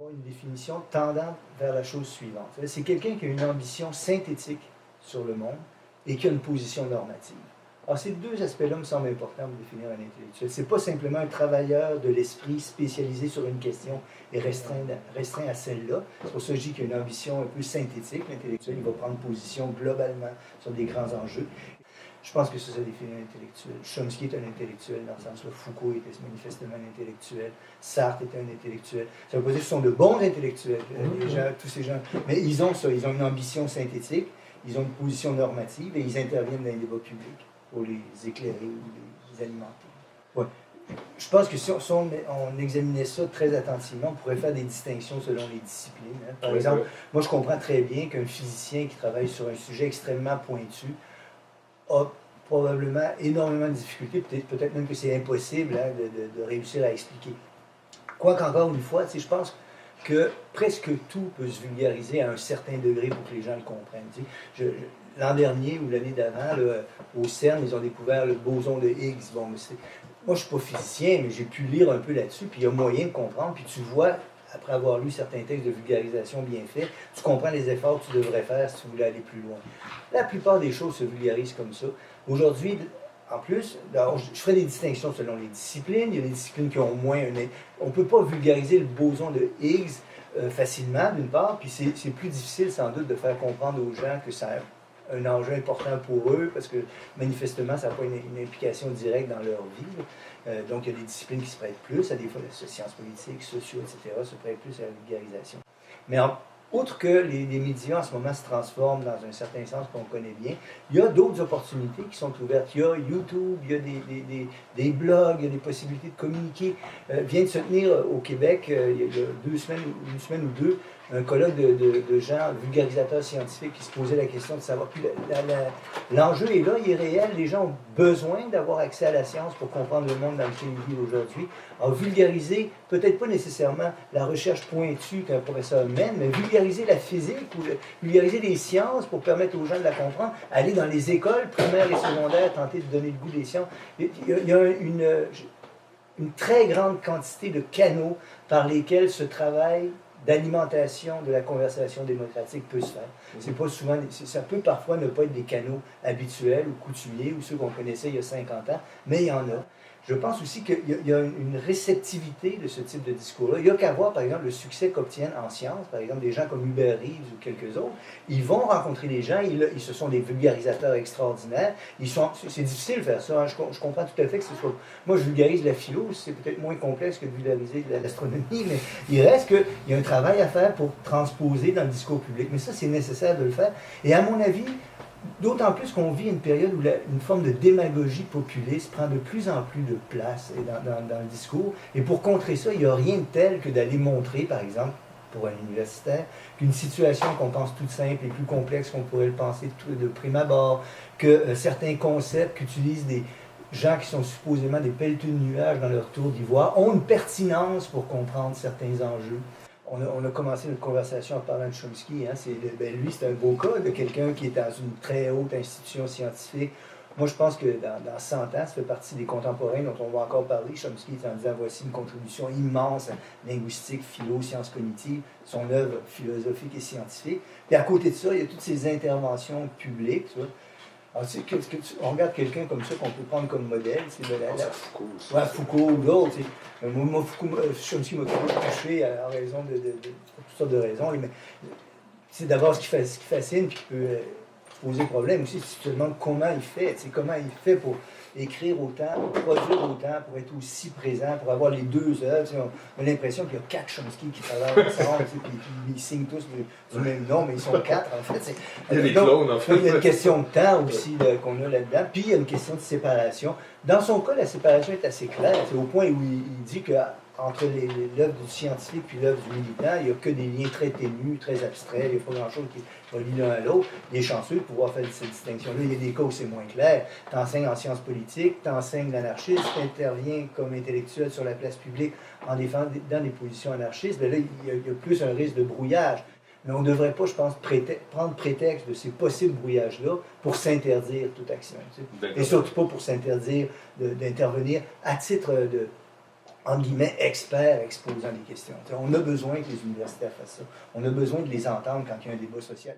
Une définition tendant vers la chose suivante. C'est quelqu'un qui a une ambition synthétique sur le monde et qui a une position normative. Alors, ces deux aspects-là me semblent importants pour définir un intellectuel. Ce n'est pas simplement un travailleur de l'esprit spécialisé sur une question et restreint à celle-là. C'est pour ça que je dis qu'il y a une ambition un peu synthétique. L'intellectuel, il va prendre position globalement sur des grands enjeux. Je pense que ça définit un intellectuel. Chomsky est un intellectuel, dans le sens où Foucault était manifestement un intellectuel, Sartre était un intellectuel. Ça veut pas dire que ce sont de bons intellectuels, tous ces gens. Mais ils ont ça, ils ont une ambition synthétique, ils ont une position normative et ils interviennent dans les débats publics pour les éclairer ou les alimenter. Ouais. Je pense que si on examinait ça très attentivement, on pourrait faire des distinctions selon les disciplines. Hein. Par exemple, moi je comprends très bien qu'un physicien qui travaille sur un sujet extrêmement pointu a probablement énormément de difficultés, peut-être même que c'est impossible hein, de réussir à expliquer. Quoique, encore une fois, je pense que presque tout peut se vulgariser à un certain degré pour que les gens le comprennent. L'an dernier ou l'année d'avant, au CERN, ils ont découvert le boson de Higgs. Bon, moi, je ne suis pas physicien, mais j'ai pu lire un peu là-dessus, puis il y a moyen de comprendre, puis tu vois, après avoir lu certains textes de vulgarisation bien faits, tu comprends les efforts que tu devrais faire si tu voulais aller plus loin. La plupart des choses se vulgarisent comme ça. Aujourd'hui, en plus, je ferai des distinctions selon les disciplines. Il y a des disciplines qui ont moins... On ne peut pas vulgariser le boson de Higgs facilement, d'une part, puis c'est plus difficile sans doute de faire comprendre aux gens que ça a un enjeu important pour eux, parce que manifestement, ça n'a pas une implication directe dans leur vie. Donc, il y a des disciplines qui se prêtent plus, à des fois, les sciences politiques, sociaux, etc., se prêtent plus à la vulgarisation. Mais outre que les médias en ce moment se transforment dans un certain sens qu'on connaît bien, il y a d'autres opportunités qui sont ouvertes. Il y a YouTube, il y a des blogs, il y a des possibilités de communiquer. Vient de se tenir au Québec, il y a une semaine ou deux, un colloque de gens, vulgarisateurs scientifiques, qui se posaient la question de savoir. Puis l'enjeu est là, il est réel. Les gens ont besoin d'avoir accès à la science pour comprendre le monde dans lequel ils vivent aujourd'hui. Alors, vulgariser, peut-être pas nécessairement la recherche pointue qu'un professeur mène, mais vulgariser la physique ou vulgariser les sciences pour permettre aux gens de la comprendre, aller dans les écoles primaires et secondaires, tenter de donner le goût des sciences. Il y a une très grande quantité de canaux par lesquels ce travail d'alimentation de la conversation démocratique peut se faire. C'est pas souvent, ça peut parfois ne pas être des canaux habituels ou coutumiers ou ceux qu'on connaissait il y a 50 ans, mais il y en a. Je pense aussi qu'il y a une réceptivité de ce type de discours-là. Il n'y a qu'à voir, par exemple, le succès qu'obtiennent en sciences, par exemple, des gens comme Hubert Reeves ou quelques autres. Ils vont rencontrer des gens, ce sont des vulgarisateurs extraordinaires. C'est difficile de faire ça. Hein. Je comprends tout à fait que ce soit... Moi, je vulgarise la philo, c'est peut-être moins complexe que de vulgariser l'astronomie, mais il reste qu'il y a un travail à faire pour transposer dans le discours public. Mais ça, c'est nécessaire de le faire. Et à mon avis, d'autant plus qu'on vit une période où une forme de démagogie populiste prend de plus en plus de place dans le discours. Et pour contrer ça, il n'y a rien de tel que d'aller montrer, par exemple, pour un universitaire, qu'une situation qu'on pense toute simple et plus complexe qu'on pourrait le penser de prime abord, que certains concepts qu'utilisent des gens qui sont supposément des pelleteux de nuages dans leur tour d'ivoire ont une pertinence pour comprendre certains enjeux. On a commencé notre conversation en parlant de Chomsky. Hein. Lui, c'est un beau cas de quelqu'un qui est dans une très haute institution scientifique. Moi, je pense que dans 100 ans, ça fait partie des contemporains dont on va encore parler. Chomsky est en disant, voici une contribution immense à linguistique, philo, sciences cognitives, son œuvre philosophique et scientifique. Puis à côté de ça, il y a toutes ces interventions publiques. Tu vois. Alors, on regarde quelqu'un comme ça qu'on peut prendre comme modèle, c'est Foucault ou d'autres. Moi, Chomsky m'a toujours touché en raison de toutes sortes de raisons. Mais c'est d'abord ce qui fascine, puis qui peut poser problème aussi, si tu te demandes comment il fait pour écrire autant, pour produire autant, pour être aussi présent, pour avoir les deux œuvres. On a l'impression qu'il y a 4 Chomsky qui travaillent ensemble, puis ils signent tous du même nom, mais ils sont 4 en fait. Il y a des clones en fait. Il y a une question de temps aussi qu'on a là-dedans, puis il y a une question de séparation. Dans son cas, la séparation est assez claire, c'est au point où il dit que entre l'œuvre du scientifique puis l'œuvre du militant, il n'y a que des liens très ténus, très abstraits, il n'y a pas grand-chose qui relie l'un à l'autre. Il est chanceux de pouvoir faire cette distinction-là. Il y a des cas où c'est moins clair. Tu enseignes en sciences politiques, tu enseignes l'anarchisme, tu interviens comme intellectuel sur la place publique en défendant dans des positions anarchistes. Bien là, il y a plus un risque de brouillage. Mais on ne devrait pas, je pense, prendre prétexte de ces possibles brouillages-là pour s'interdire toute action. Tu sais. Et surtout pas pour s'interdire d'intervenir à titre entre guillemets, experts exposant les questions. On a besoin que les universitaires fassent ça. On a besoin de les entendre quand il y a un débat social.